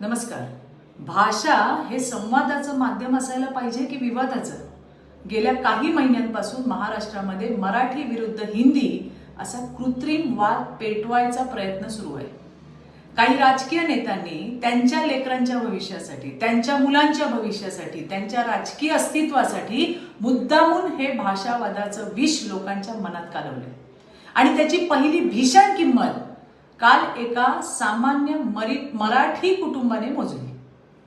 नमस्कार. भाषा हे संवादाचं माध्यम असायला पाहिजे की विवादाचं? गेल्या काही महिन्यांपासून महाराष्ट्रामध्ये मराठी विरुद्ध हिंदी असा कृत्रिम वाद पेटवायचा प्रयत्न सुरू आहे. काही राजकीय नेत्यांनी त्यांच्या लेकरांच्या भविष्यासाठी, त्यांच्या मुलांच्या भविष्यासाठी, त्यांच्या राजकीय अस्तित्वासाठी मुद्दामून हे भाषावादाचं विष लोकांच्या मनात कालवलंय. आणि त्याची पहिली भीषण किंमत काल एका सामान्य मराठी कुटुंबाने मोजली.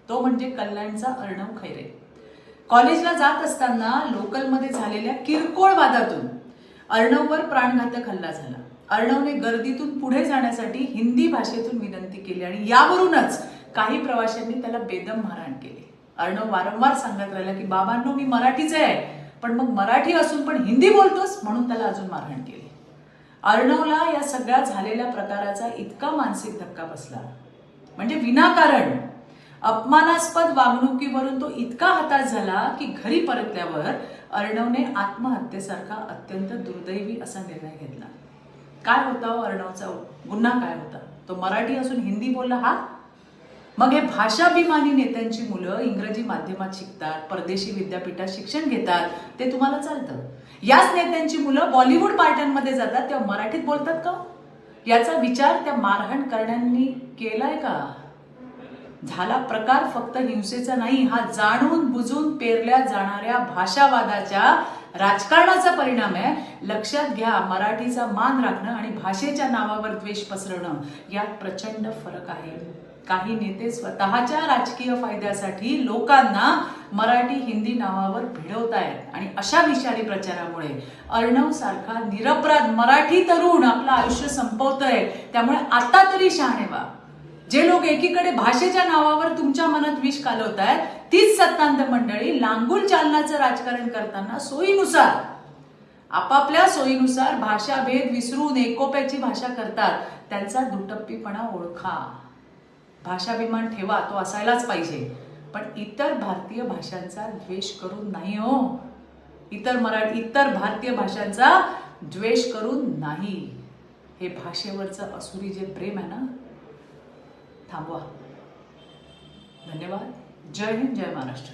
तो म्हणजे कल्याणचा अर्णव खैरे. कॉलेजला जात असताना लोकलमध्ये झालेल्या किरकोळ वादातून अर्णववर प्राणघातक हल्ला झाला. अर्णवने गर्दीतून पुढे जाण्यासाठी हिंदी भाषेतून विनंती केली आणि यावरूनच काही प्रवाशांनी त्याला बेदम मारहाण केली. अर्णव वारंवार सांगत राहिला की बाबांनो, मी मराठीचे आहे, पण मग मराठी असून पण हिंदी बोलतोस, म्हणून त्याला अजून मारहाण केली. अर्णवला या सगळ्या झालेल्या प्रकाराचा इतका मानसिक धक्का बसला, म्हणजे विनाकारण अपमानास्पद वागणुकीवरून तो इतका हताश झाला की घरी परतल्यावर अर्णवने आत्महत्येसारखा अत्यंत दुर्दैवी असा निर्णय घेतला. काय होता अर्णवचा गुन्हा? काय होता? तो मराठी असून हिंदी बोलला हा? मग हे भाषाभिमानी नेत्यांची मुलं इंग्रजी माध्यमात शिकतात, परदेशी विद्यापीठात शिक्षण घेतात, ते तुम्हाला चालतं. याच नेत्यांची मुलं बॉलिवूड पार्ट्यांमध्ये जातात, तेव्हा मराठीत बोलतात का? याचा विचार त्या मारहाण करणाऱ्यांनी केलाय का? झाला प्रकार फक्त हिंसेचा नाही, हा जाणून बुजून पेरल्या जाणाऱ्या भाषावादाच्या राजकारणाचा परिणाम आहे. लक्षात घ्या, मराठीचा मान राखणं आणि भाषेच्या नावावर द्वेष पसरवणं यात प्रचंड फरक आहे. काही नेते स्वतःच्या राजकीय फायद्यासाठी लोकांना मराठी हिंदी नावावर भिडवतायत आणि अशा विषारी प्रचारामुळे अर्णव सारखा निरपराध मराठी तरुण आपलं आयुष्य संपवतोय. त्यामुळे आता तरी शहाणे व्हा. जे लोक एकीकडे भाषेच्या नावावर तुमच्या मनात विष कालवतायत, तीच सत्तांत मंडळी लांगुल चालनाचं राजकारण करताना सोयीनुसार, आपापल्या सोयीनुसार भाषाभेद विसरून एकोप्याची भाषा करतात. त्यांचा दुटप्पीपणा ओळखा. भाषाभिमान ठेवा, तो असायलाच पाहिजे, पण इतर भारतीय भाषांचा द्वेष करून नाही हो. इतर भारतीय भाषांचा द्वेष करून नाही. हे भाषेवरचं असुरी जे प्रेम आहे ना, थांबवा. धन्यवाद. जय हिंद, जय महाराष्ट्र.